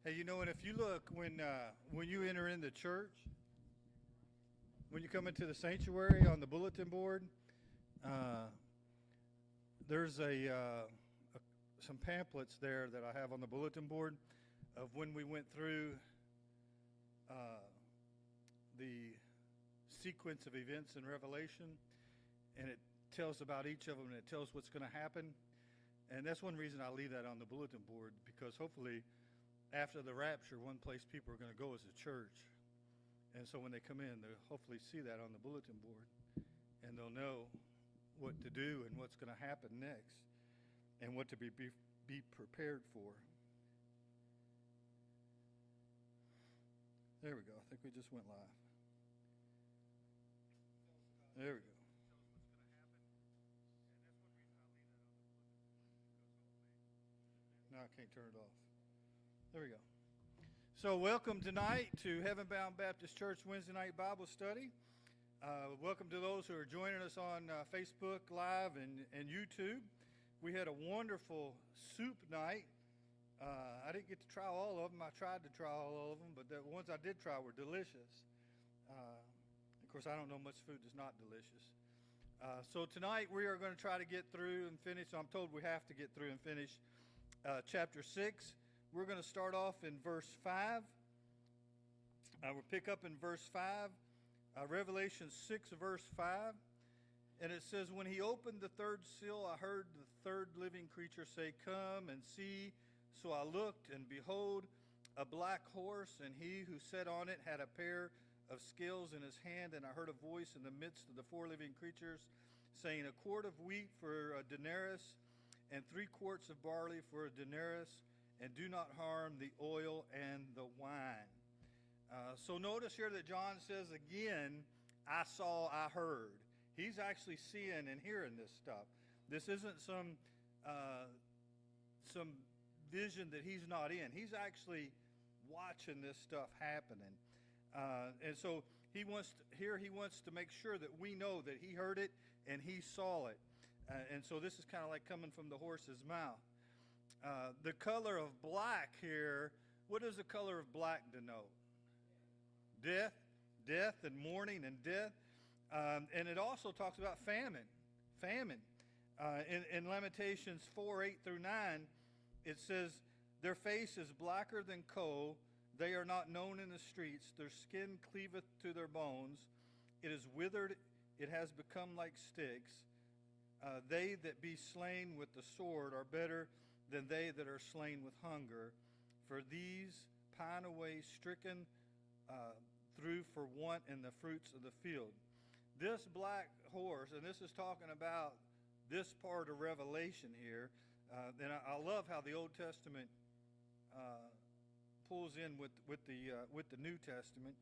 Hey, and if you look when you enter in the church, when you come into the sanctuary on the bulletin board, uh, there's some pamphlets there that I have on the bulletin board of when we went through uh, the sequence of events in Revelation, and it tells about each of them, and it tells what's going to happen. And that's one reason I leave that on the bulletin board, because hopefully after the rapture, one place people are going to go is a church. And so when they come in, they'll hopefully see that on the bulletin board, and they'll know what to do and what's going to happen next and what to be prepared for. There we go. I think we just went live. There we go. No, I can't turn it off. There we go. So welcome tonight to Heaven Bound Baptist Church Wednesday night Bible study. Welcome to those who are joining us on Facebook Live and YouTube. We had a wonderful soup night. I didn't get to try all of them. I tried to try all of them, but the ones I did try were delicious. Of course, I don't know much food that's not delicious. So tonight we are going to try to get through and finish. I'm told we have to get through and finish chapter 6. We're going to start off in verse 5. We'll pick up in verse 5, Revelation 6, verse 5. And it says, "When he opened the third seal, I heard the third living creature say, 'Come and see.' So I looked, and behold, a black horse, and he who sat on it had a pair of scales in his hand. And I heard a voice in the midst of the four living creatures saying, 'A quart of wheat for a denarius, and 3 quarts of barley for a denarius, and do not harm the oil and the wine.'" So notice here that John says again, I saw, I heard. He's actually seeing and hearing this stuff. This isn't some vision that he's not in. He's actually watching this stuff happening. And so he wants to make sure that we know that he heard it and he saw it. And so this is kind of like coming from the horse's mouth. The color of black here, what does the color of black denote? Death and mourning and death. And it also talks about famine. In Lamentations 4, 8 through 9, it says, "Their face is blacker than coal. They are not known in the streets. Their skin cleaveth to their bones. It is withered. It has become like sticks. They that be slain with the sword are better than they that are slain with hunger. For these pine away, stricken through for want in the fruits of the field." This black horse, and this is talking about this part of Revelation here, and I love how the Old Testament pulls in with the New Testament.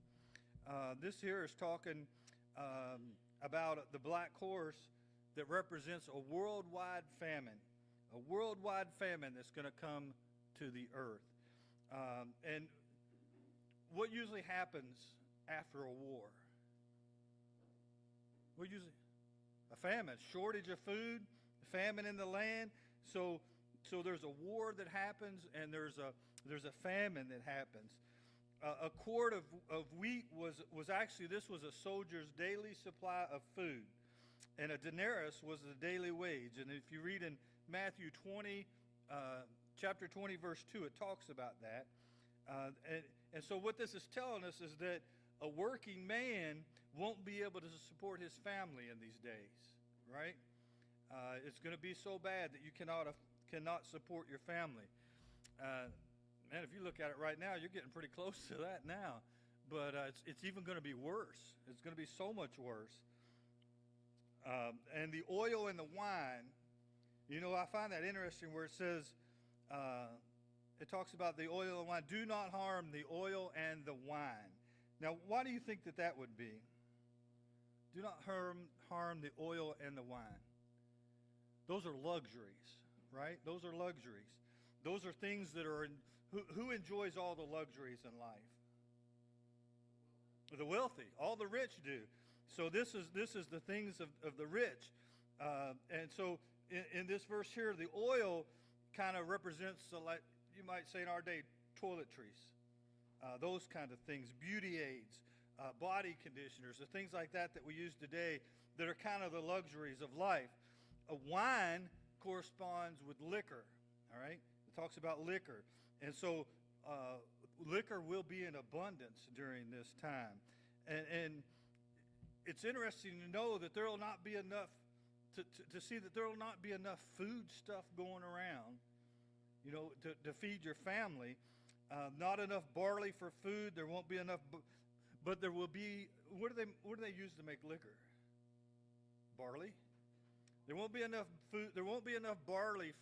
This here is talking about the black horse that represents a worldwide famine that's going to come to the earth. And what usually happens after a war? A famine, shortage of food, famine in the land. So there's a war that happens, and there's a famine that happens. A quart of wheat was actually, this was a soldier's daily supply of food, and a denarius was the daily wage. And if you read in Matthew 20, chapter 20, verse 2, it talks about that. And so what this is telling us is that a working man won't be able to support his family in these days, right? It's going to be so bad that you cannot support your family. Man, if you look at it right now, you're getting pretty close to that now. But it's even going to be worse. It's going to be so much worse. And the oil and the wine, I find that interesting where it says, it talks about the oil and wine. Do not harm the oil and the wine. Now, why do you think that would be? Do not harm the oil and the wine. Those are luxuries, right? Those are luxuries. Those are things that are who enjoys all the luxuries in life? The wealthy. All the rich do. So this is the things of the rich. And so in this verse here, the oil kind of represents, like you might say in our day, toiletries, those kind of things, beauty aids, body conditioners, the things like that we use today that are kind of the luxuries of life. Wine corresponds with liquor, all right? It talks about liquor. And so liquor will be in abundance during this time. And it's interesting to know that there will not be enough, to see that there will not be enough food stuff going around, to feed your family. Not enough barley for food. There won't be enough, but there will be, what do they use to make liquor? Barley. There won't be enough food. There won't be enough barley